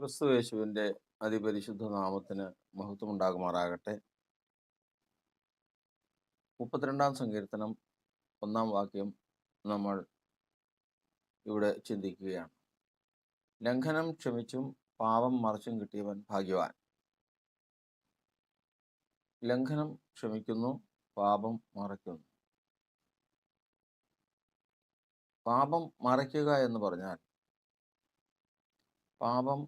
ക്രിസ്തുയേശുവിൻ്റെ അതിപരിശുദ്ധ നാമത്തിന് മഹത്വമുണ്ടാകുമാറാകട്ടെ. 32 സങ്കീർത്തനം 1 വാക്യം നമ്മൾ ഇവിടെ ചിന്തിക്കുകയാണ്. ലംഘനം ക്ഷമിച്ചും പാപം മറച്ചും കിട്ടിയവൻ ഭാഗ്യവാൻ. ലംഘനം ക്ഷമിക്കുന്നു, പാപം മറയ്ക്കുന്നു. പാപം മറയ്ക്കുക എന്ന് പറഞ്ഞാൽ പാപം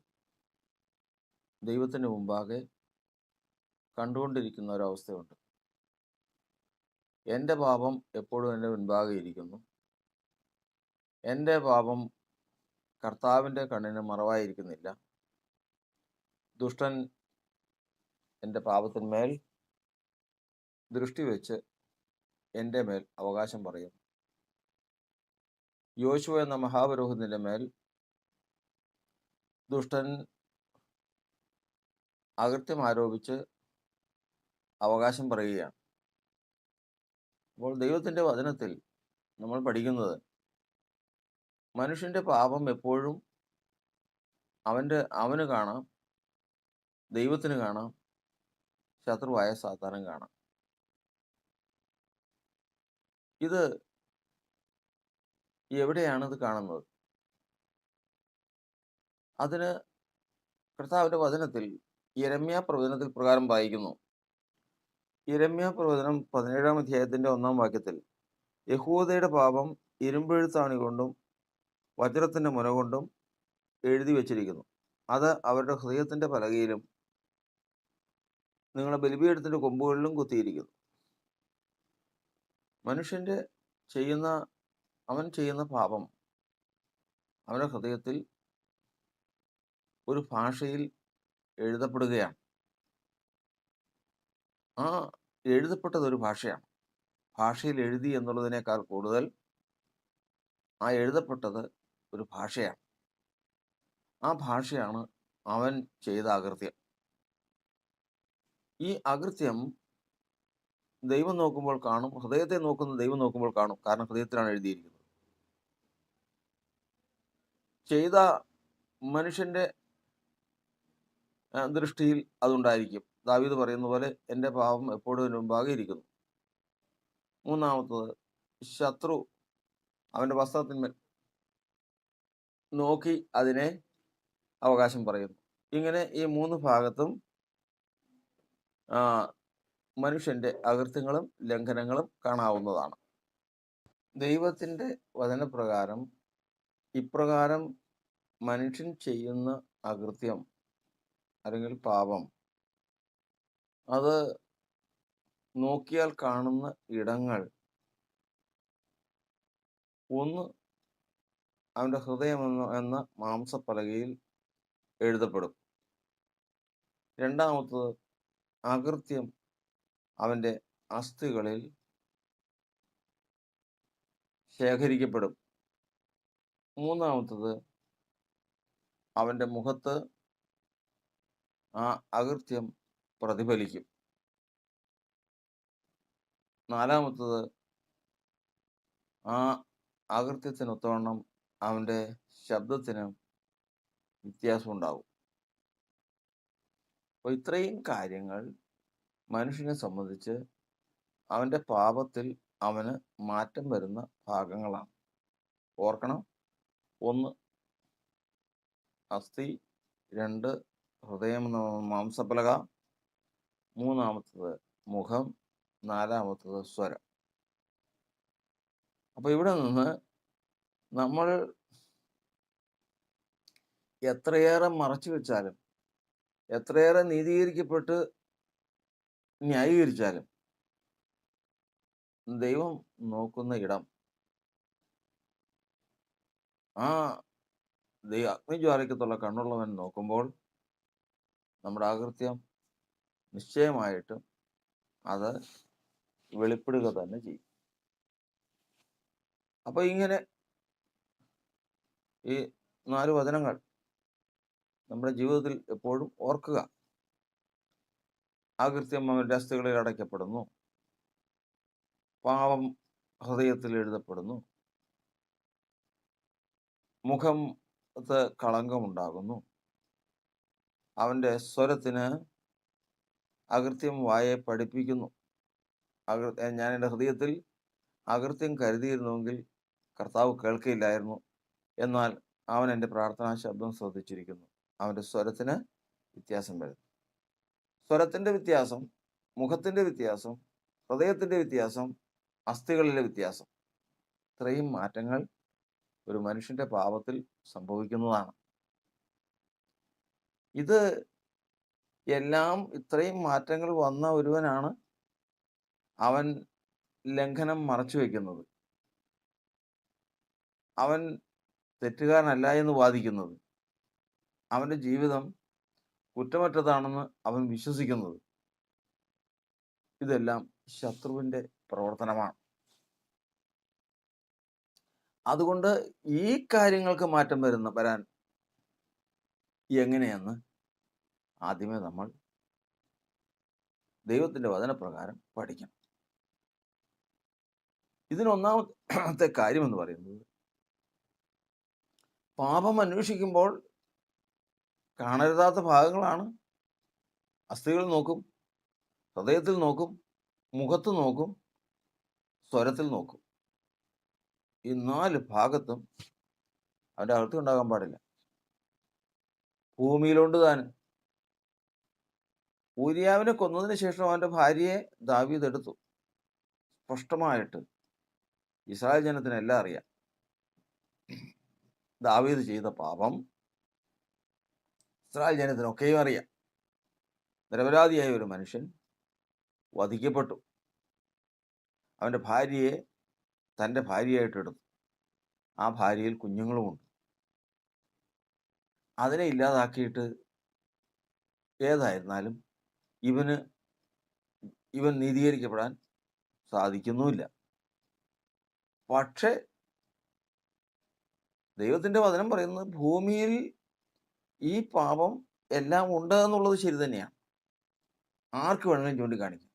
ദൈവത്തിന് മുമ്പാകെ കണ്ടുകൊണ്ടിരിക്കുന്ന ഒരവസ്ഥയുണ്ട്. എൻ്റെ പാപം എപ്പോഴും എൻ്റെ മുൻപാകെ ഇരിക്കുന്നു. എൻ്റെ പാപം കർത്താവിൻ്റെ കണ്ണിന് മറവായിരിക്കുന്നില്ല. ദുഷ്ടൻ എൻ്റെ പാപത്തിന്മേൽ ദൃഷ്ടി വെച്ച് എൻ്റെ മേൽ അവകാശം പറയും. യോശുവ എന്ന മഹാപുരോഹിതൻ്റെ മേൽ ദുഷ്ടൻ അകൃത്യം ആരോപിച്ച് അവകാശം പറയുകയാണ്. അപ്പോൾ ദൈവത്തിൻ്റെ വചനത്തിൽ നമ്മൾ പഠിക്കുന്നത് മനുഷ്യൻ്റെ പാപം എപ്പോഴും അവന് കാണാം, ദൈവത്തിന് കാണാം, ശത്രുവായ സാത്താനും കാണാം. ഇത് എവിടെയാണ് ഇത് കാണുന്നത്? അതിന് കർത്താവിൻ്റെ വചനത്തിൽ യിരെമ്യാ പ്രവചനത്തിൽ പ്രകാരം വായിക്കുന്നു. യിരെമ്യാ പ്രവചനം 17 അധ്യായത്തിൻ്റെ 1 വാക്യത്തിൽ യഹൂദയുടെ പാപം ഇരുമ്പെഴുത്താണി കൊണ്ടും വജ്രത്തിൻ്റെ മുന കൊണ്ടും എഴുതി വച്ചിരിക്കുന്നു. അത് അവരുടെ ഹൃദയത്തിൻ്റെ പലകയിലും നിങ്ങളുടെ ബലിപീഠത്തിൻ്റെ കൊമ്പുകളിലും കുത്തിയിരിക്കുന്നു. മനുഷ്യൻ്റെ അവൻ ചെയ്യുന്ന പാപം അവൻ്റെ ഹൃദയത്തിൽ ഒരു ഭാഷയിൽ എഴുതപ്പെടുകയാണ്. ആ എഴുതപ്പെട്ടത് ഒരു ഭാഷയാണ്. ഭാഷയിൽ എഴുതി എന്നുള്ളതിനേക്കാൾ കൂടുതൽ ആ എഴുതപ്പെട്ടത് ഒരു ഭാഷയാണ്. ആ ഭാഷയാണ് അവൻ ചെയ്ത അകൃത്യം. ഈ അകൃത്യം ദൈവം നോക്കുമ്പോൾ കാണും, ഹൃദയത്തെ നോക്കുന്ന ദൈവം നോക്കുമ്പോൾ കാണും. കാരണം ഹൃദയത്തിലാണ് എഴുതിയിരിക്കുന്നത്. ചെയ്ത മനുഷ്യൻ്റെ ദൃഷ്ടിയിൽ അതുണ്ടായിരിക്കും. ദാവീദ് പറയുന്ന പോലെ എൻ്റെ പാപം എപ്പോഴും അതിന് മുമ്പാകെ ഇരിക്കുന്നു. 3-മത്തത്, ശത്രു അവൻ്റെ വസ്ത്രത്തിന്മേൽ നോക്കി അതിനെ അവകാശം പറയുന്നു. ഇങ്ങനെ ഈ 3 ഭാഗത്തും മനുഷ്യൻ്റെ അകൃത്യങ്ങളും ലംഘനങ്ങളും കാണാവുന്നതാണ്. ദൈവത്തിൻ്റെ വചനപ്രകാരം ഇപ്രകാരം മനുഷ്യൻ ചെയ്യുന്ന അകൃത്യം അല്ലെങ്കിൽ പാപം, അത് നോക്കിയാൽ കാണുന്ന ഇടങ്ങൾ, ഒന്ന് അവൻ്റെ ഹൃദയം എന്ന മാംസപ്പലകയിൽ എഴുതപ്പെടും. 2-മത്തത്, അകൃത്യം അവൻ്റെ അസ്ഥികളിൽ ശേഖരിക്കപ്പെടും. 3-മത്തത്, അവൻ്റെ മുഖത്ത് ആ അകൃത്യം പ്രതിഫലിക്കും. 4-മത്തത്, ആ അകൃത്യത്തിനൊത്തവണ്ണം അവൻ്റെ ശബ്ദത്തിന് വ്യത്യാസം ഉണ്ടാകും. അപ്പോൾ ഇത്രയും കാര്യങ്ങൾ മനുഷ്യനെ സംബന്ധിച്ച് അവൻ്റെ പാപത്തിൽ അവന് മാറ്റം വരുന്ന ഭാഗങ്ങളാണ്. ഓർക്കണം, 1 അസ്ഥി, 2 ഹൃദയം എന്ന മാംസപ്പലക, 3-മത്തത് മുഖം, 4-മത്തത് സ്വരം. അപ്പോൾ ഇവിടെ നിന്ന് നമ്മൾ എത്രയേറെ മറച്ചു വെച്ചാലും, എത്രയേറെ നീതീകരിക്കപ്പെട്ട് ന്യായീകരിച്ചാലും ദൈവം നോക്കുന്ന ഇടം ആ അഗ്നിജ്വാലയ്ക്കത്തുള്ള കണ്ണുള്ളവൻ നോക്കുമ്പോൾ നമ്മുടെ അകൃത്യം നിശ്ചയമായിട്ടും അത് വെളിപ്പെടുക തന്നെ ചെയ്യും. അപ്പോൾ ഇങ്ങനെ ഈ 4 വചനങ്ങൾ നമ്മുടെ ജീവിതത്തിൽ എപ്പോഴും ഓർക്കുക. അകൃത്യം അവൻ്റെ അസ്ഥികളിൽ അടയ്ക്കപ്പെടുന്നു, പാപം ഹൃദയത്തിൽ എഴുതപ്പെടുന്നു, മുഖത്ത് കളങ്കമുണ്ടാകുന്നു, അവൻ്റെ സ്വരത്തിന് അകൃത്യം വായെ പഠിപ്പിക്കുന്നു. ഞാൻ എൻ്റെ ഹൃദയത്തിൽ അകൃത്യം കരുതിയിരുന്നുവെങ്കിൽ കർത്താവ് കേൾക്കയില്ലായിരുന്നു. എന്നാൽ അവൻ എൻ്റെ പ്രാർത്ഥനാ ശബ്ദം ശ്രദ്ധിച്ചിരിക്കുന്നു. അവൻ്റെ സ്വരത്തിന് വ്യത്യാസം വരുന്നു. സ്വരത്തിൻ്റെ വ്യത്യാസം, മുഖത്തിൻ്റെ വ്യത്യാസം, ഹൃദയത്തിൻ്റെ വ്യത്യാസം, അസ്ഥികളിലെ വ്യത്യാസം, ഇത്രയും മാറ്റങ്ങൾ ഒരു മനുഷ്യൻ്റെ പാപത്തിൽ സംഭവിക്കുന്നതാണ്. ഇത് എല്ലാം ഇത്രയും മാറ്റങ്ങൾ വന്ന ഒരുവനാണ് അവൻ ലംഘനം മറച്ചു വയ്ക്കുന്നത്, അവൻ തെറ്റുകാരനല്ല എന്ന് വാദിക്കുന്നത്, അവൻ്റെ ജീവിതം കുറ്റമറ്റതാണെന്ന് അവൻ വിശ്വസിക്കുന്നത്. ഇതെല്ലാം ശത്രുവിൻ്റെ പ്രവർത്തനമാണ്. അതുകൊണ്ട് ഈ കാര്യങ്ങൾക്ക് മാറ്റം വരാൻ എങ്ങനെയെന്ന് ആദ്യമേ നമ്മൾ ദൈവത്തിൻ്റെ വചനപ്രകാരം പഠിക്കണം. ഇതിനൊന്നാമത്തെ കാര്യമെന്ന് പറയുന്നത്, പാപം അന്വേഷിക്കുമ്പോൾ കാണരുതാത്ത ഭാഗങ്ങളാണ്. അസ്ഥികൾ നോക്കും, ഹൃദയത്തിൽ നോക്കും, മുഖത്ത് നോക്കും, സ്വരത്തിൽ നോക്കും. ഈ 4 ഭാഗത്തും അവൻ്റെ അകത്ത് ഉണ്ടാകാൻ പാടില്ല. ഭൂമിയിലുണ്ട് താൻ. ഊരിയാവിനെ കൊന്നതിന് ശേഷം അവൻ്റെ ഭാര്യയെ ദാവീദ് എടുത്തു. സ്പഷ്ടമായിട്ട് ഇസ്രായേൽ ജനത്തിന് എല്ലാം അറിയാം. ദാവീദ് ചെയ്ത പാപം ഇസ്രായേൽ ജനത്തിനൊക്കെയും അറിയാം. നിരപരാധിയായ ഒരു മനുഷ്യൻ വധിക്കപ്പെട്ടു. അവൻ്റെ ഭാര്യയെ തൻ്റെ ഭാര്യയായിട്ട് എടുത്തു. ആ ഭാര്യയിൽ കുഞ്ഞുങ്ങളുമുണ്ട്. അതിനെ ഇല്ലാതാക്കിയിട്ട് ഏതായിരുന്നാലും ഇവൻ നീതീകരിക്കപ്പെടാൻ സാധിക്കുന്നുമില്ല. പക്ഷേ ദൈവത്തിൻ്റെ വചനം പറയുന്നത് ഭൂമിയിൽ ഈ പാപം എല്ലാം ഉണ്ട് എന്നുള്ളത് ശരി തന്നെയാണ്. ആർക്ക് വേണമെങ്കിലും ചൂണ്ടിക്കാണിക്കാം.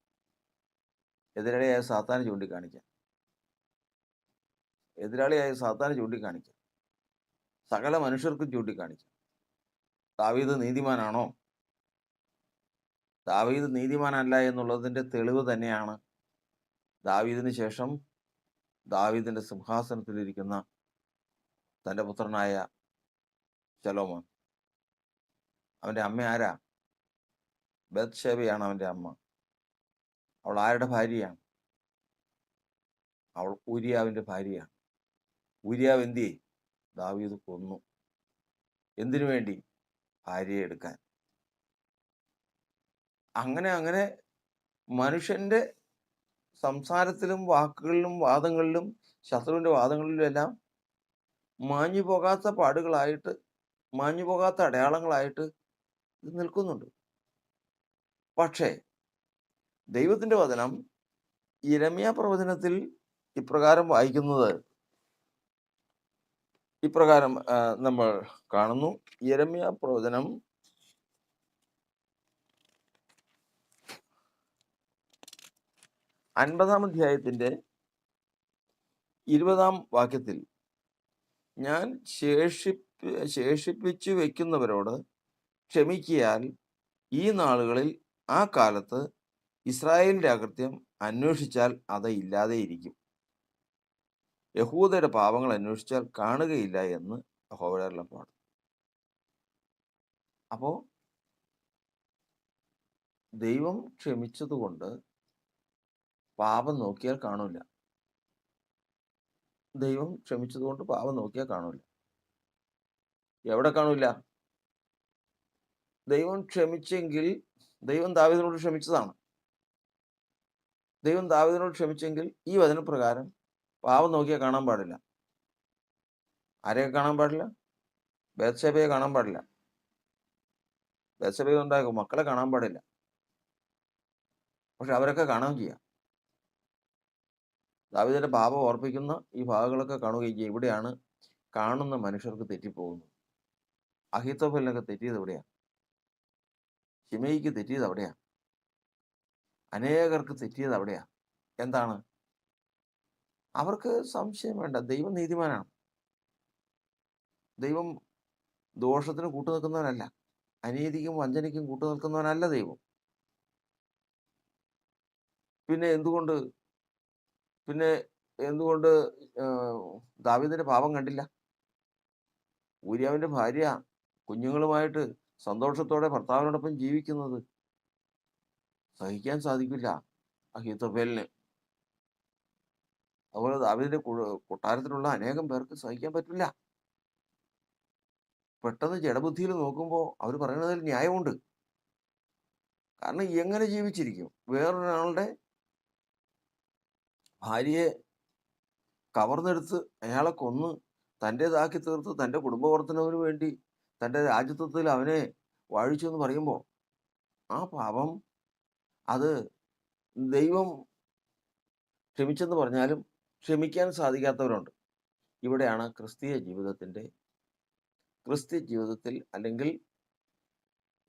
എതിരാളിയായ സാത്താനെ ചൂണ്ടിക്കാണിക്കാം. സകല മനുഷ്യർക്കും ചൂണ്ടിക്കാണിക്കാം. ദാവീദ് നീതിമാനാണോ? ദാവീദ് നീതിമാനല്ല എന്നുള്ളതിൻ്റെ തെളിവ് തന്നെയാണ് ദാവീദിന് ശേഷം ദാവീദിൻ്റെ സിംഹാസനത്തിലിരിക്കുന്ന തൻ്റെ പുത്രനായ ശലോമോൻ. അവൻ്റെ അമ്മ ആരാ? ബത്ശേബയാണ് അവൻ്റെ അമ്മ. അവൾ ആരുടെ ഭാര്യയാണ്? അവൾ ഊരിയാവിൻ്റെ ഭാര്യയാണ്. ഊരിയാവ് എന്ത് ചെയ്യും? ദാവീദ് കൊന്നു. എന്തിനു വേണ്ടി? ഭാര്യയെ എടുക്കാൻ. അങ്ങനെ മനുഷ്യൻ്റെ സംസാരത്തിലും വാക്കുകളിലും വാദങ്ങളിലും ശത്രുവിൻ്റെ വാദങ്ങളിലും എല്ലാം മാഞ്ഞു പോകാത്ത പാടുകളായിട്ട്, മാഞ്ഞു പോകാത്ത അടയാളങ്ങളായിട്ട് ഇത് നിൽക്കുന്നുണ്ട്. പക്ഷേ ദൈവത്തിൻ്റെ വചനം യിരെമ്യാ പ്രവചനത്തിൽ ഇപ്രകാരം വായിക്കുന്നത്, ഇപ്രകാരം നമ്മൾ കാണുന്നു. യിരെമ്യാ പ്രവചനം 50-ാം അധ്യായത്തിൻ്റെ 20-ാം വാക്യത്തിൽ, ഞാൻ ശേഷിപ്പിച്ചു വയ്ക്കുന്നവരോട് ക്ഷമിക്കിയാൽ ഈ നാളുകളിൽ ആ കാലത്ത് ഇസ്രായേലിൻ്റെ അകൃത്യം അന്വേഷിച്ചാൽ അത് ഇല്ലാതെയിരിക്കും. യഹൂദയുടെ പാപങ്ങൾ അന്വേഷിച്ചാൽ കാണുകയില്ല എന്ന് യഹോവയുടെ അരുളപ്പാട്. അപ്പോൾ ദൈവം ക്ഷമിച്ചതുകൊണ്ട് പാപം നോക്കിയാൽ കാണൂല. ദൈവം ക്ഷമിച്ചതുകൊണ്ട് പാപം നോക്കിയാൽ കാണൂല. എവിടെ കാണൂല? ദൈവം ക്ഷമിച്ചെങ്കിൽ, ദൈവം ദാവീദിനോട് ക്ഷമിച്ചതാണ്. ദൈവം ദാവീദിനോട് ക്ഷമിച്ചെങ്കിൽ ഈ വചനപ്രകാരം പാപം നോക്കിയാൽ കാണാൻ പാടില്ല. ആരെയൊക്കെ കാണാൻ പാടില്ല? ബത്ശേബയെ കാണാൻ പാടില്ല. ബത്ശേബയെ ഉണ്ടാകും മക്കളെ കാണാൻ പാടില്ല. പക്ഷെ അവരൊക്കെ കാണുകയും ചെയ്യാം. ദാവീദിന്റെ പാപം ഓർപ്പിക്കുന്ന ഈ ഭാഗങ്ങളൊക്കെ കാണുകയും ചെയ്യും. ഇവിടെയാണ് കാണുന്ന മനുഷ്യർക്ക് തെറ്റിപ്പോകുന്നത്. അഹീത്തോഫലിനൊക്കെ തെറ്റിയത് എവിടെയാണ്? ശിമെയിക്ക് തെറ്റിയത് അവിടെയാണ്. അനേകർക്ക് തെറ്റിയത് അവിടെയാണ്. എന്താണ്? അവർക്ക് സംശയം വേണ്ട, ദൈവം നീതിമാനാണ്. ദൈവം ദോഷത്തിന് കൂട്ടുനിൽക്കുന്നവനല്ല. അനീതിക്കും വഞ്ചനയ്ക്കും കൂട്ടുനിൽക്കുന്നവനല്ല ദൈവം. പിന്നെ എന്തുകൊണ്ട് പിന്നെ എന്തുകൊണ്ട് ദാവീദിന്റെ പാപം കണ്ടില്ല? ഊരിയാവിന്റെ ഭാര്യ കുഞ്ഞുങ്ങളുമായിട്ട് സന്തോഷത്തോടെ ഭർത്താവിനോടൊപ്പം ജീവിക്കുന്നത് സഹിക്കാൻ സാധിക്കില്ല അഹീത്തോഫെലിന്. അതുപോലെ ദാവീദിന്റെ കൊട്ടാരത്തിലുള്ള അനേകം പേർക്ക് സഹിക്കാൻ പറ്റില്ല. പെട്ടെന്ന് ജഡബുദ്ധിയിൽ നോക്കുമ്പോൾ അവർ പറയുന്നതിൽ ന്യായമുണ്ട്. കാരണം എങ്ങനെ ജീവിച്ചിരിക്കും? വേറൊരാളുടെ ഭാര്യയെ കവർന്നെടുത്ത് അയാളെ കൊന്ന് തൻ്റേതാക്കി തീർത്ത് തൻ്റെ കുടുംബവർദ്ധനവിന് വേണ്ടി തൻ്റെ രാജ്യത്വത്തിൽ അവനെ വാഴിച്ചു എന്ന് പറയുമ്പോൾ ആ പാപം അത് ദൈവം ക്ഷമിച്ചെന്ന് പറഞ്ഞാലും ക്ഷമിക്കാൻ സാധിക്കാത്തവരുണ്ട്. ഇവിടെയാണ് ക്രിസ്തീയ ജീവിതത്തിൽ അല്ലെങ്കിൽ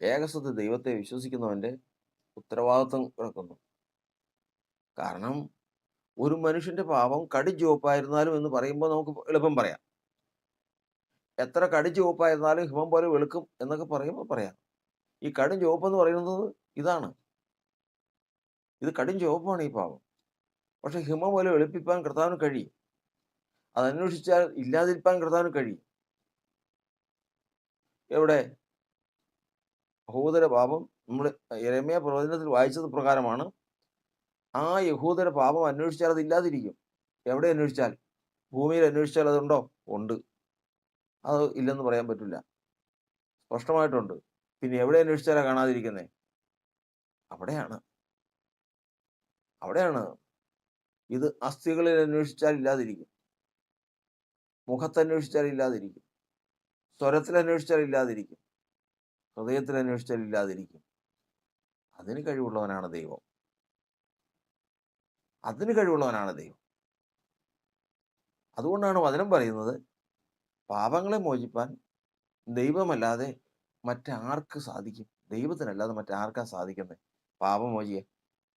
ഏകസത്യ ദൈവത്തെ വിശ്വസിക്കുന്നവൻ്റെ ഉത്തരവാദിത്വം കിടക്കുന്നു. കാരണം ഒരു മനുഷ്യന്റെ പാപം കടുംചുവപ്പായിരുന്നാലും എന്ന് പറയുമ്പോൾ നമുക്ക് എളുപ്പം പറയാം. എത്ര കടുംചുവപ്പായിരുന്നാലും ഹിമം പോലെ വെളുക്കും എന്നൊക്കെ പറയുമ്പോൾ പറയാം. ഈ കടുംചുവപ്പ് എന്ന് പറയുന്നത് ഇതാണ്. ഇത് കടുംചുവപ്പാണ് ഈ പാപം. പക്ഷെ ഹിമം പോലെ വെളുപ്പിപ്പാൻ കർത്താവിന് കഴിയും. അതന്വേഷിച്ചാൽ ഇല്ലാതിരിപ്പാൻ കർത്താവിന് കഴിയും. എവിടെ? യഹൂദരുടെ പാപം നമ്മൾ യെരമ്യാ പ്രവചനത്തിൽ വായിച്ചത് പ്രകാരമാണ്. ആ യഹൂദരുടെ പാപം അന്വേഷിച്ചാൽ അത് ഇല്ലാതിരിക്കും. എവിടെ അന്വേഷിച്ചാൽ? ഭൂമിയിൽ അന്വേഷിച്ചാൽ അതുണ്ടോ? ഉണ്ട്. അത് ഇല്ലെന്ന് പറയാൻ പറ്റില്ല, സ്പഷ്ടമായിട്ടുണ്ട്. പിന്നെ എവിടെ അന്വേഷിച്ചാലാണ് കാണാതിരിക്കുന്നത്? അവിടെയാണ് ഇത്. അസ്ഥികളിൽ അന്വേഷിച്ചാൽ ഇല്ലാതിരിക്കും, മുഖത്തന്വേഷിച്ചാൽ ഇല്ലാതിരിക്കും, സ്വരത്തിൽ അന്വേഷിച്ചാൽ ഇല്ലാതിരിക്കും, ഹൃദയത്തിൽ അന്വേഷിച്ചാൽ ഇല്ലാതിരിക്കും. അതിന് കഴിവുള്ളവനാണ് ദൈവം. അതുകൊണ്ടാണ് വചനം പറയുന്നത്, പാപങ്ങളെ മോചിപ്പാൻ ദൈവമല്ലാതെ മറ്റാർക്ക് സാധിക്കും? ദൈവത്തിനല്ലാതെ മറ്റാർക്കാ സാധിക്കുന്നത്? പാപം മോചിക്കാൻ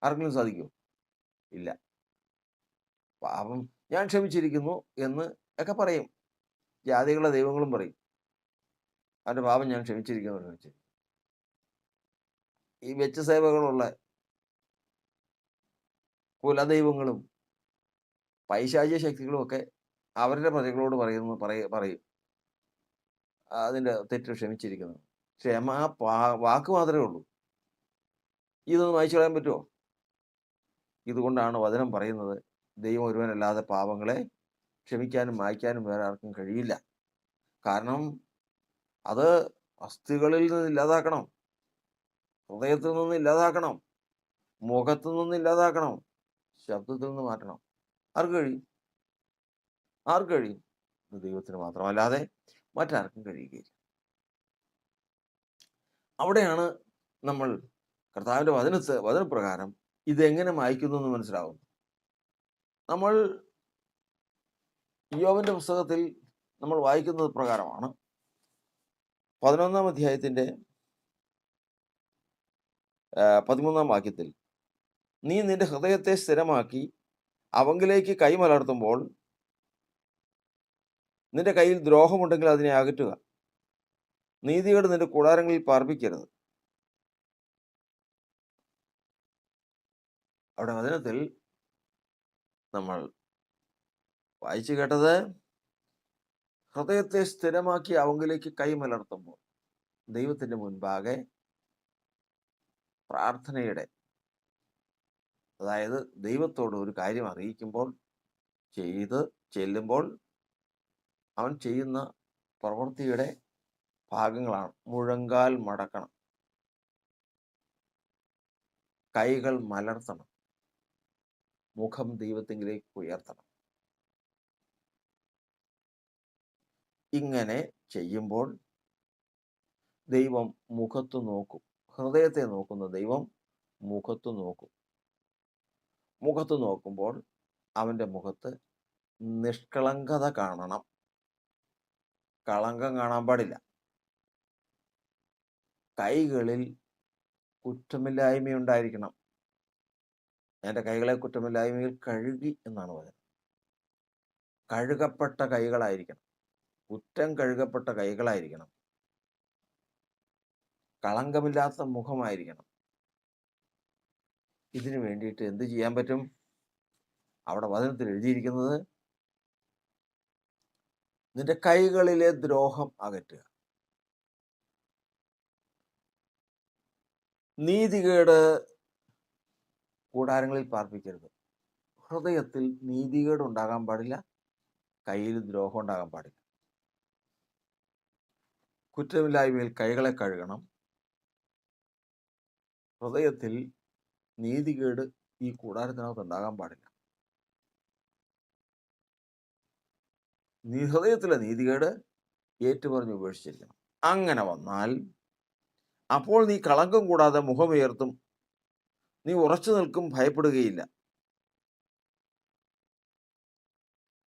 ആർക്കെങ്കിലും സാധിക്കുമോ? ഇല്ല. പാപം ഞാൻ ക്ഷമിച്ചിരിക്കുന്നു എന്ന് ഒക്കെ പറയും. ജാതികളുടെ ദൈവങ്ങളും പറയും, അവൻ്റെ പാപം ഞാൻ ക്ഷമിച്ചിരിക്കുന്നു. ഈ വെച്ച സേവകളുള്ള കുലദൈവങ്ങളും പൈശാചിക ശക്തികളും ഒക്കെ അവരുടെ പ്രജകളോട് പറയും അതിൻ്റെ തെറ്റ് ക്ഷമിച്ചിരിക്കുന്നു. ക്ഷമ വാക്ക് മാത്രമേ ഉള്ളൂ. ഇതൊന്നും വായിച്ചു കളയാൻ പറ്റുമോ? ഇതുകൊണ്ടാണ് വചനം പറയുന്നത്, ദൈവം ഒരുവനല്ലാതെ പാപങ്ങളെ ക്ഷമിക്കാനും മായ്ക്കാനും വേറെ ആർക്കും കഴിയില്ല. കാരണം അത് അസ്ഥികളിൽ നിന്ന് ഇല്ലാതാക്കണം, ഹൃദയത്തിൽ നിന്ന് ഇല്ലാതാക്കണം, മുഖത്തു നിന്ന് ഇല്ലാതാക്കണം, ശബ്ദത്തിൽ നിന്ന് മാറ്റണം. ആർക്ക് കഴിയും? ദൈവത്തിന് മാത്രമല്ലാതെ മറ്റാർക്കും കഴിയുകയില്ല. അവിടെയാണ് നമ്മൾ കർത്താവിൻ്റെ വചനപ്രകാരം ഇതെങ്ങനെ മായ്ക്കുന്നു എന്ന് മനസ്സിലാവും. നമ്മൾ യോബിന്റെ പുസ്തകത്തിൽ നമ്മൾ വായിക്കുന്നത് പ്രകാരമാണ്. 11-ാം അധ്യായത്തിൻ്റെ 13-ാം വാക്യത്തിൽ, നീ നിന്റെ ഹൃദയത്തെ സ്ഥിരമാക്കി അവങ്കിലേക്ക് കൈമലർത്തുമ്പോൾ നിന്റെ കയ്യിൽ ദ്രോഹമുണ്ടെങ്കിൽ അതിനെ അകറ്റുക. നീതിയോട് നിന്റെ കൂടാരങ്ങളിൽ പാർപ്പിക്കരുത്. അവിടെ വചനത്തിൽ നമ്മൾ വായിച്ചു കേട്ടത്, ഹൃദയത്തെ സ്ഥിരമാക്കി അവങ്കിലേക്ക് കൈമലർത്തുമ്പോൾ, ദൈവത്തിൻ്റെ മുൻപാകെ പ്രാർത്ഥനയുടെ, അതായത് ദൈവത്തോട് ഒരു കാര്യം അറിയിക്കുമ്പോൾ ചെല്ലുമ്പോൾ അവൻ ചെയ്യുന്ന പ്രവൃത്തിയുടെ ഭാഗങ്ങളാണ്. മുഴങ്കാൽ മടക്കണം, കൈകൾ മലർത്തണം, മുഖം ദൈവത്തിലേക്ക് ഉയർത്തണം. ഇങ്ങനെ ചെയ്യുമ്പോൾ ദൈവം മുഖത്തു നോക്കും. ഹൃദയത്തെ നോക്കുന്ന ദൈവം മുഖത്തു നോക്കും. മുഖത്ത് നോക്കുമ്പോൾ അവൻ്റെ മുഖത്ത് നിഷ്കളങ്കത കാണണം, കളങ്കം കാണാൻ പാടില്ല. കൈകളിൽ കുറ്റമില്ലായ്മയുണ്ടായിരിക്കണം. എൻ്റെ കൈകളെ കുറ്റമില്ലായ്മയിൽ കഴുകി എന്നാണ് പറയുന്നത്. കഴുകപ്പെട്ട കൈകളായിരിക്കണം, കുറ്റം കഴുകപ്പെട്ട കൈകളായിരിക്കണം. കളങ്കമില്ലാത്ത മുഖമായിരിക്കണം. ഇതിനു വേണ്ടിയിട്ട് എന്ത് ചെയ്യാൻ പറ്റും? അവിടെ വചനത്തിൽ എഴുതിയിരിക്കുന്നത്, നിന്റെ കൈകളിലെ ദ്രോഹം അകറ്റുക, നീതികേട് കൂടാരങ്ങളിൽ പാർപ്പിക്കരുത്. ഹൃദയത്തിൽ നീതികേട് ഉണ്ടാകാൻ പാടില്ല, കയ്യിൽ ദ്രോഹം ഉണ്ടാകാൻ പാടില്ല. കുറ്റമില്ലായ്മയിൽ കൈകളെ കഴുകണം. ഹൃദയത്തിൽ നീതികേട് ഈ കൂടാരത്തിനകത്ത് ഉണ്ടാകാൻ പാടില്ല. ഹൃദയത്തിലെ നീതികേട് ഏറ്റുപറഞ്ഞ് ഉപേക്ഷിച്ചിരിക്കണം. അങ്ങനെ വന്നാൽ അപ്പോൾ നീ കളങ്കം കൂടാതെ മുഖമുയർത്തും, നീ ഉറച്ചു നിൽക്കും, ഭയപ്പെടുകയില്ല.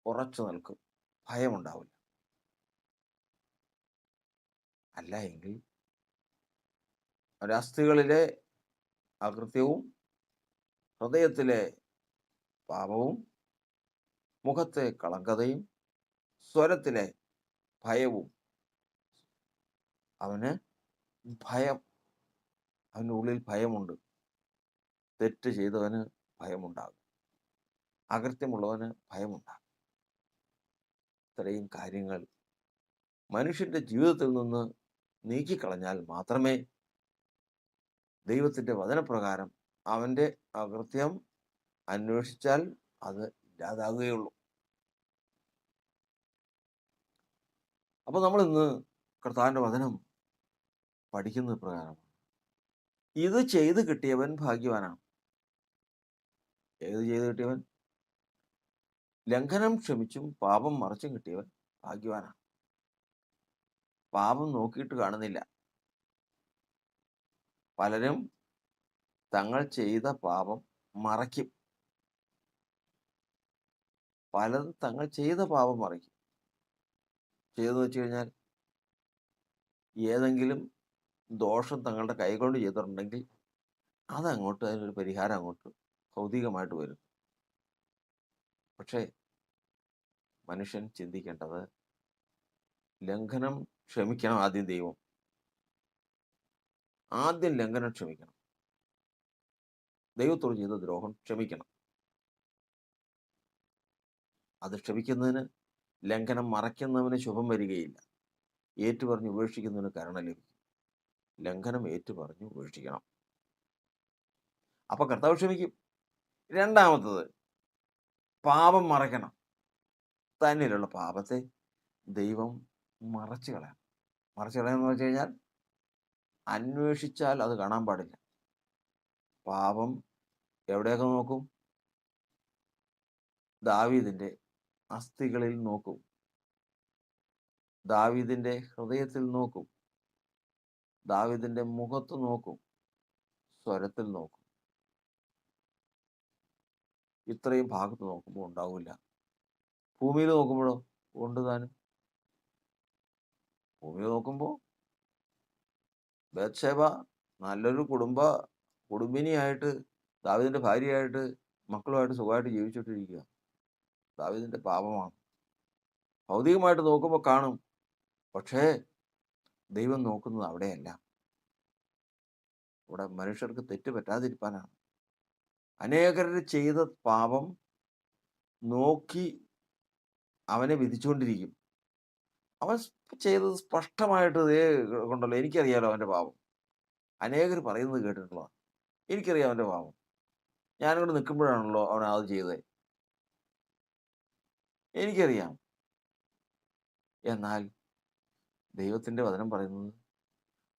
ഉറച്ചു നിൽക്കും, ഭയമുണ്ടാവില്ല. അല്ല എങ്കിൽ അസ്ഥികളിലെ അകൃത്യവും ഹൃദയത്തിലെ പാപവും മുഖത്തെ കളങ്കതയും സ്വരത്തിലെ ഭയവും, അവന് ഭയം, അവൻ്റെ ഉള്ളിൽ ഭയമുണ്ട്. തെറ്റ് ചെയ്തവന് ഭയമുണ്ടാകും, അകൃത്യമുള്ളവന് ഭയമുണ്ടാകും. ഇത്രയും കാര്യങ്ങൾ മനുഷ്യൻ്റെ ജീവിതത്തിൽ നിന്ന് നീക്കിക്കളഞ്ഞാൽ മാത്രമേ ദൈവത്തിൻ്റെ വചനപ്രകാരം അവൻ്റെ അകൃത്യം അന്വേഷിച്ചാൽ അത് ഇല്ലാതാകുകയുള്ളൂ. അപ്പോൾ നമ്മൾ ഇന്ന് കർത്താവിൻ്റെ വചനം പഠിക്കുന്ന പ്രകാരം ഇത് ചെയ്ത് കിട്ടിയവൻ ഭാഗ്യവാനാണ്. ഏത് ചെയ്ത് കിട്ടിയവൻ? ലംഘനം ക്ഷമിച്ചും പാപം മറച്ചും കിട്ടിയവൻ ഭാഗ്യവാനാണ്. പാപം നോക്കിയിട്ട് കാണുന്നില്ല. പലരും തങ്ങൾ ചെയ്ത പാപം മറയ്ക്കും. പലരും തങ്ങൾ ചെയ്ത പാപം മറയ്ക്കും. ചെയ്തെന്ന് വെച്ച് കഴിഞ്ഞാൽ ഏതെങ്കിലും ദോഷം തങ്ങളുടെ കൈകൊണ്ട് ചെയ്തിട്ടുണ്ടെങ്കിൽ അതങ്ങോട്ട്, അതിനൊരു പരിഹാരം അങ്ങോട്ട് ഭൗതികമായിട്ട് വരും. പക്ഷേ മനുഷ്യൻ ചിന്തിക്കേണ്ടത്, ലംഘനം ക്ഷമിക്കണം ആദ്യം ദൈവം. ആദ്യം ലംഘനം ക്ഷമിക്കണം. ദൈവത്തോട് ചെയ്ത ദ്രോഹം ക്ഷമിക്കണം. അത് ക്ഷമിക്കുന്നതിന്, ലംഘനം മറയ്ക്കുന്നവന് ശുഭം വരികയില്ല. ഏറ്റുപറഞ്ഞ് ഉപേക്ഷിക്കുന്നതിന് കരുണ ലഭിക്കും. ലംഘനം ഏറ്റുപറഞ്ഞ് ഉപേക്ഷിക്കണം. അപ്പൊ കർത്താവ് ക്ഷമിക്കും. രണ്ടാമത്തത്, പാപം മറയ്ക്കണം. തന്നിലുള്ള പാപത്തെ ദൈവം മറച്ചു കളയണം. മറച്ചു കളയാന്ന് വെച്ച് കഴിഞ്ഞാൽ അന്വേഷിച്ചാൽ അത് കാണാൻ പാടില്ല. പാപം എവിടെയൊക്കെ നോക്കും? ദാവീദിന്റെ അസ്ഥികളിൽ നോക്കും, ദാവീദിന്റെ ഹൃദയത്തിൽ നോക്കും, ദാവീദിന്റെ മുഖത്ത് നോക്കും, സ്വരത്തിൽ നോക്കും. ഇത്രയും ഭാഗത്ത് നോക്കുമ്പോൾ ഉണ്ടാവില്ല. ഭൂമിയിൽ നോക്കുമ്പോഴോ ഉണ്ട് താനും. ഭൂമിയിൽ നോക്കുമ്പോൾ ബത്ശേബ നല്ലൊരു കുടുംബിനിയായിട്ട്, ദാവീദിന്റെ ഭാര്യയായിട്ട്, മക്കളുമായിട്ട് സുഖമായിട്ട് ജീവിച്ചിട്ടിരിക്കുക. ദാവീദിന്റെ പാപമാണ്. ഭൗതികമായിട്ട് നോക്കുമ്പോൾ കാണും. പക്ഷേ ദൈവം നോക്കുന്നത് അവിടെയല്ല. ഇവിടെ മനുഷ്യർക്ക് തെറ്റ് പറ്റാതിരിക്കാനാണ്. അനേകരുടെ ചെയ്ത പാപം നോക്കി അവനെ വിധിച്ചുകൊണ്ടിരിക്കും. അവൻ ചെയ്തത് സ്പഷ്ടമായിട്ട് കൊണ്ടല്ലോ, എനിക്കറിയാലോ അവൻ്റെ പാപം. അനേകർ പറയുന്നത് കേട്ടിട്ടുള്ളതാണ്. എനിക്കറിയാം അവൻ്റെ പാപം. ഞാനിവിടെ നിൽക്കുമ്പോഴാണല്ലോ അവൻ അത് ചെയ്തത്, എനിക്കറിയാം. എന്നാൽ ദൈവത്തിൻ്റെ വചനം പറയുന്നത്,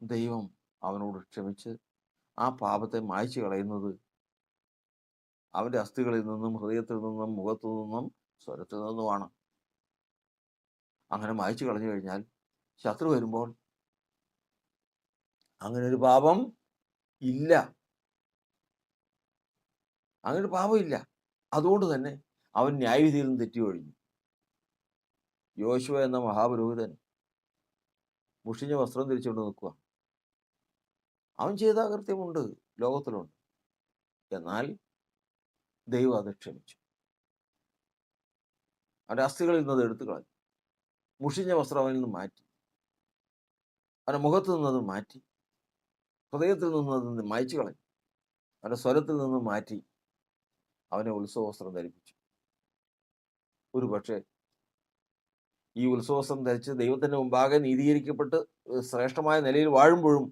ദൈവം അവനോട് ക്ഷമിച്ച് ആ പാപത്തെ മായ്ച്ചു കളയുന്നത് അവൻ്റെ അസ്ഥികളിൽ നിന്നും, ഹൃദയത്തിൽ നിന്നും, മുഖത്തു നിന്നും, സ്വരത്തിൽ നിന്നുമാണ്. അങ്ങനെ മായ്ച്ചു കളഞ്ഞു കഴിഞ്ഞാൽ ശത്രു വരുമ്പോൾ അങ്ങനെ ഒരു പാപം ഇല്ല. അങ്ങനെ ഒരു പാപം ഇല്ല. അതുകൊണ്ട് തന്നെ അവൻ ന്യായവിധിയിൽ നിന്ന് തെറ്റി ഒഴിഞ്ഞു. യോശുവ എന്ന മഹാപുരോഹിതൻ മുഷിഞ്ഞ വസ്ത്രം ധരിച്ചുകൊണ്ട് നിൽക്കുക. അവൻ ചെയ്ത അകൃത്യമുണ്ട്, ലോകത്തിലുണ്ട്. എന്നാൽ ദൈവം അത് ക്ഷമിച്ചു. അവൻ്റെ അസ്ഥികളിൽ നിന്നത് എടുത്തു കളഞ്ഞു. മുഷിഞ്ഞ വസ്ത്രം അവനിൽ നിന്ന് മാറ്റി, അവൻ്റെ മുഖത്ത് നിന്നത് മാറ്റി. ഹൃദയത്തിൽ നിന്ന് മായ്ച്ചു കളഞ്ഞു. അവൻ്റെ സ്വരത്തിൽ നിന്ന് മാറ്റി അവനെ ഉത്സവവസ്ത്രം ധരിപ്പിച്ചു. ഒരു പക്ഷേ ഈ ഉത്സവവസ്ത്രം ധരിച്ച് ദൈവത്തിൻ്റെ മുമ്പാകെ നീതീകരിക്കപ്പെട്ട് ശ്രേഷ്ഠമായ നിലയിൽ വാഴുമ്പോഴും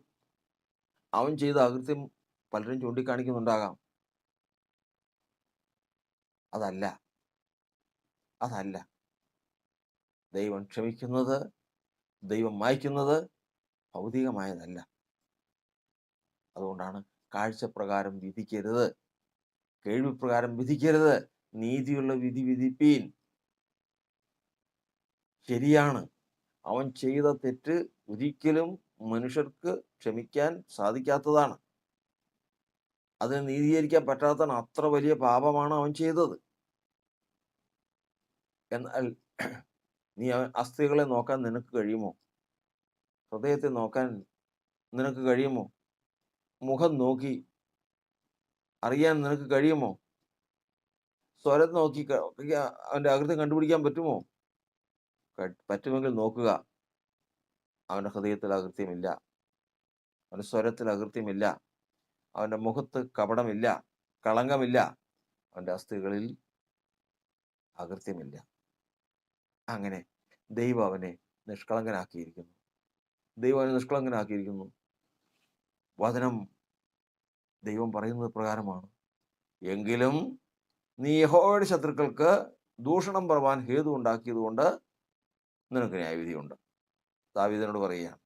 അവൻ ചെയ്ത അകൃത്യം പലരും ചൂണ്ടിക്കാണിക്കുന്നുണ്ടാകാം. അതല്ല അതല്ല ദൈവം ക്ഷമിക്കുന്നത്, ദൈവം മായ്ക്കുന്നത് ഭൗതികമായതല്ല. അതുകൊണ്ടാണ് കാഴ്ചപ്രകാരം വിധിക്കരുത്, കേൾവിപ്രകാരം വിധിക്കരുത്, നീതിയുള്ള വിധി വിധിപ്പീൻ. ശരിയാണ്, അവൻ ചെയ്ത തെറ്റ് ഒരിക്കലും മനുഷ്യർക്ക് ക്ഷമിക്കാൻ സാധിക്കാത്തതാണ്. അതിനെ നീതീകരിക്കാൻ പറ്റാത്തതാണ്. അത്ര വലിയ പാപമാണ് അവൻ ചെയ്തത്. എന്നാൽ നീ അവൻ അസ്ഥികളെ നോക്കാൻ നിനക്ക് കഴിയുമോ? ഹൃദയത്തെ നോക്കാൻ നിനക്ക് കഴിയുമോ? മുഖം നോക്കി അറിയാൻ നിനക്ക് കഴിയുമോ? സ്വരം നോക്കി അവൻ്റെ അകൃത്യം കണ്ടുപിടിക്കാൻ പറ്റുമോ? പറ്റുമെങ്കിൽ നോക്കുക. അവൻ്റെ ഹൃദയത്തിൽ അകൃത്യമില്ല, അവൻ്റെ സ്വരത്തിൽ അകൃത്യമില്ല, അവൻ്റെ മുഖത്ത് കപടമില്ല, കളങ്കമില്ല, അവൻ്റെ അസ്ഥികളിൽ അകൃത്യമില്ല. അങ്ങനെ ദൈവം അവനെ നിഷ്കളങ്കനാക്കിയിരിക്കുന്നു. ദൈവം അവനെ നിഷ്കളങ്കനാക്കിയിരിക്കുന്നു. വചനം ദൈവം പറയുന്നത് പ്രകാരമാണ്. എങ്കിലും നീ യഹോവയുടെ ശത്രുക്കൾക്ക് ദൂഷണം പറവാൻ ഹേതു ഉണ്ടാക്കിയത് കൊണ്ട് നിനക്ക് ന്യായവിധിയുണ്ട്. ദാവീദിനോട് പറയുകയാണ്.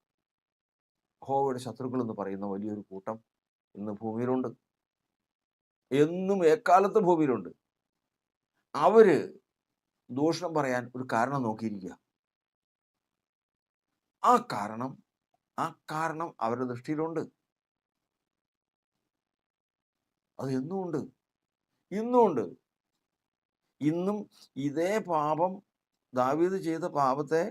യഹോവയുടെ ശത്രുക്കൾ എന്ന് പറയുന്ന വലിയൊരു കൂട്ടം ഇന്ന് ഭൂമിയിലുണ്ട്. എന്നും എക്കാലത്തും ഭൂമിയിലുണ്ട്. അവര് ദൂഷണം പറയാൻ ഒരു കാരണം നോക്കിയിരിക്കുക. ആ കാരണം അവരുടെ ദൃഷ്ടിയിലുണ്ട്. അത് എന്നുമുണ്ട്, ഇന്നുമുണ്ട്. ഇന്നും ഇതേ പാപം, ദാവീദ് ചെയ്ത പാപത്തെ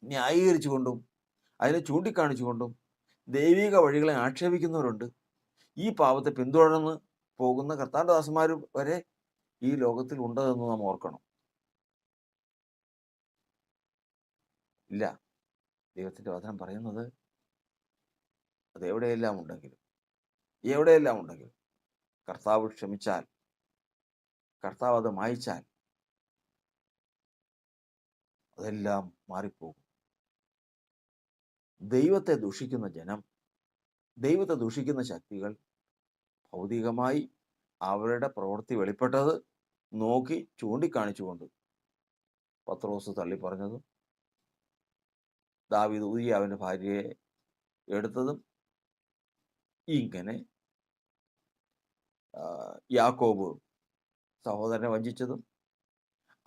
ന്യായീകരിച്ചുകൊണ്ടും അതിനെ ചൂണ്ടിക്കാണിച്ചുകൊണ്ടും ദൈവിക വഴികളെ ആക്ഷേപിക്കുന്നവരുണ്ട്. ഈ പാപത്തെ പിന്തുടർന്ന് പോകുന്ന കർത്താവിൻ്റെ ദാസന്മാർ വരെ ഈ ലോകത്തിൽ ഉണ്ടെന്ന് നാം ഓർക്കണം. ഇല്ല, ദൈവത്തിൻ്റെ വചനം പറയുന്നത് അത് എവിടെയെല്ലാം ഉണ്ടെങ്കിലും കർത്താവ് ക്ഷമിച്ചാൽ, കർത്താവ് അത് മായ്ച്ചാൽ അതെല്ലാം മാറിപ്പോകും. ദൈവത്തെ ദൂഷിക്കുന്ന ജനം, ദൈവത്തെ ദൂഷിക്കുന്ന ശക്തികൾ ഭൗതികമായി അവരുടെ പ്രവൃത്തി വെളിപ്പെട്ടത് നോക്കി ചൂണ്ടിക്കാണിച്ചുകൊണ്ട് പത്രോസ് തള്ളിപ്പറഞ്ഞതും ദാവീദ് ഊരിയാവിൻ്റെ ഭാര്യയെ എടുത്തതും ഇങ്ങനെ യാക്കോബ് സഹോദരനെ വഞ്ചിച്ചതും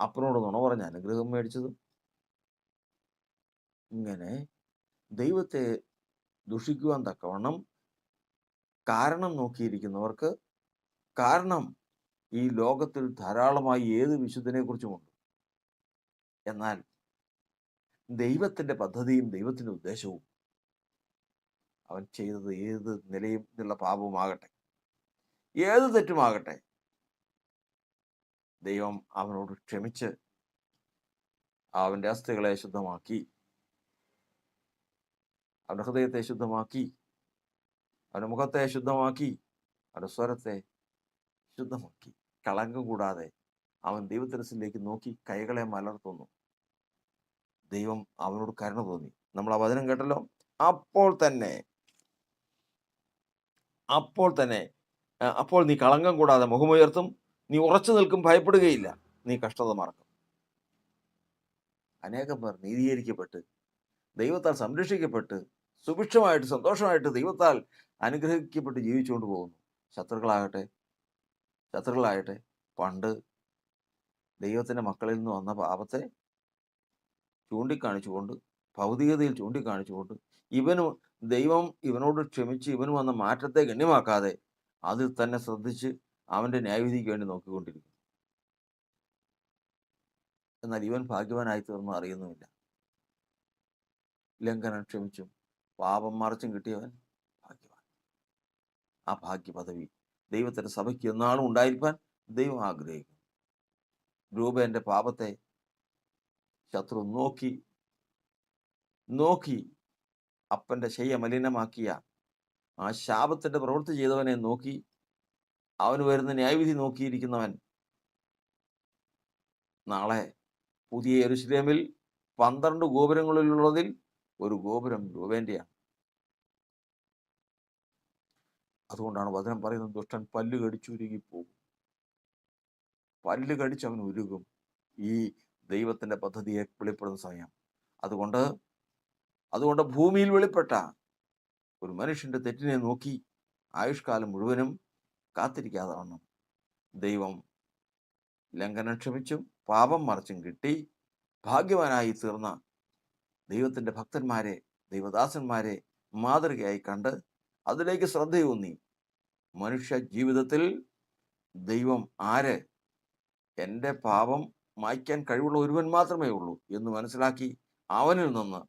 അപ്പനോട് നുണ പറഞ്ഞ് അനുഗ്രഹം മേടിച്ചതും, ഇങ്ങനെ ദൈവത്തെ ദുഷിക്കുവാൻ തക്കവണ്ണം കാരണം നോക്കിയിരിക്കുന്നവർക്ക് കാരണം ഈ ലോകത്തിൽ ധാരാളമായി ഏത് വിശുദ്ധനെ കുറിച്ചുമുണ്ട്. എന്നാൽ ദൈവത്തിൻ്റെ പദ്ധതിയും ദൈവത്തിൻ്റെ ഉദ്ദേശവും അവൻ ചെയ്തത് ഏത് നിലയും ഉള്ള പാപവുമാകട്ടെ, ഏത് തെറ്റുമാകട്ടെ, ദൈവം അവനോട് ക്ഷമിച്ച് അവൻ്റെ അസ്ഥികളെ ശുദ്ധമാക്കി, അവൻ്റെ ഹൃദയത്തെ ശുദ്ധമാക്കി, അവൻ്റെ മുഖത്തെ ശുദ്ധമാക്കി, അവൻ്റെ സ്വരത്തെ ശുദ്ധമാക്കി. കളങ്കം കൂടാതെ അവൻ ദൈവത്തിരസിലേക്ക് നോക്കി കൈകളെ മലർത്തുന്നു. ദൈവം അവനോട് കരുണ തോന്നി. നമ്മൾ ആ വചനം കേട്ടല്ലോ. അപ്പോൾ നീ കളങ്കം കൂടാതെ മുഖമുയർത്തും, നീ ഉറച്ചു നിൽക്കും, ഭയപ്പെടുകയില്ല, നീ കഷ്ടത മറക്കും. അനേകം പേർ നീതീകരിക്കപ്പെട്ട് ദൈവത്താൽ സംരക്ഷിക്കപ്പെട്ട് സുഭിക്ഷമായിട്ട് സന്തോഷമായിട്ട് ദൈവത്താൽ അനുഗ്രഹിക്കപ്പെട്ട് ജീവിച്ചുകൊണ്ട് പോകുന്നു. ശത്രുക്കളാകട്ടെ പണ്ട് ദൈവത്തിൻ്റെ മക്കളിൽ നിന്ന് വന്ന പാപത്തെ ചൂണ്ടിക്കാണിച്ചുകൊണ്ട്, ഭൗതികതയിൽ ചൂണ്ടിക്കാണിച്ചുകൊണ്ട്, ദൈവം ഇവനോട് ക്ഷമിച്ച് ഇവന് വന്ന മാറ്റത്തെ ഗണ്യമാക്കാതെ അതിൽ തന്നെ ശ്രദ്ധിച്ച് അവൻ്റെ ന്യായവിധിക്ക് വേണ്ടി നോക്കിക്കൊണ്ടിരിക്കുന്നു. എന്നാൽ ഇവൻ ഭാഗ്യവാനായി തീർന്നു അറിയുന്നുമില്ല. ലംഘനം ക്ഷമിച്ചും പാപം മറച്ചും കിട്ടിയവൻ ഭാഗ്യവാൻ. ആ ഭാഗ്യ പദവി ദൈവത്തിൻ്റെ സഭയ്ക്ക് എന്നാളും ഉണ്ടായിരിക്കാൻ ദൈവം ആഗ്രഹിക്കുന്നു. രൂപേൻ്റെ പാപത്തെ ശത്രു നോക്കി അപ്പന്റെ ശയ്യ മലിനമാക്കിയ ആ ശാപത്തിന്റെ പ്രവൃത്തി ചെയ്തവനെ നോക്കി അവന് വരുന്ന ന്യായവിധി നോക്കിയിരിക്കുന്നവൻ നാളെ പുതിയ യെരൂശലേമിൽ 12 ഗോപുരങ്ങളിലുള്ളതിൽ ഒരു ഗോപുരം രൂപേന്റെയാണ്. അതുകൊണ്ടാണ് വചനം പറയുന്നത്, ദുഷ്ടൻ പല്ല് കടിച്ചുരുകിപ്പോകും. പല്ല് കടിച്ച് അവൻ ഉരുകും. ഈ ദൈവത്തിന്റെ പദ്ധതിയെ വെളിപ്പെടുന്ന സമയം. അതുകൊണ്ട് ഭൂമിയിൽ വെളിപ്പെട്ട ഒരു മനുഷ്യന്റെ തെറ്റിനെ നോക്കി ആയുഷ്കാലം മുഴുവനും കാത്തിരിക്കാതെ വണ്ണം ദൈവം ലംഘനം ക്ഷമിച്ചും പാപം മറച്ചും കിട്ടി ഭാഗ്യവാനായി തീർന്ന ദൈവത്തിന്റെ ഭക്തന്മാരെ, ദൈവദാസന്മാരെ മാതൃകയായി കണ്ട് അതിലേക്ക് ശ്രദ്ധയൂന്നി മനുഷ്യ ജീവിതത്തിൽ ദൈവം ആര്, എൻ്റെ പാപം മായ്ക്കാൻ കഴിവുള്ള ഒരുവൻ മാത്രമേ ഉള്ളൂ എന്ന് മനസ്സിലാക്കി അവനിൽ നിന്ന്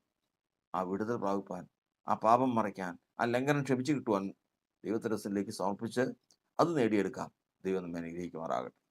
ആ വിടുതൽ പ്രാപിപ്പാൻ, ആ പാപം മറയ്ക്കാൻ, ആ ലംഘനം ക്ഷമിച്ചു കിട്ടുവാൻ ദൈവത്തിന്റെ സമർപ്പിച്ച് അത് നേടിയെടുക്കാം. ദൈവം നമ്മെ അനുഗ്രഹിക്കുമാറാകട്ടെ.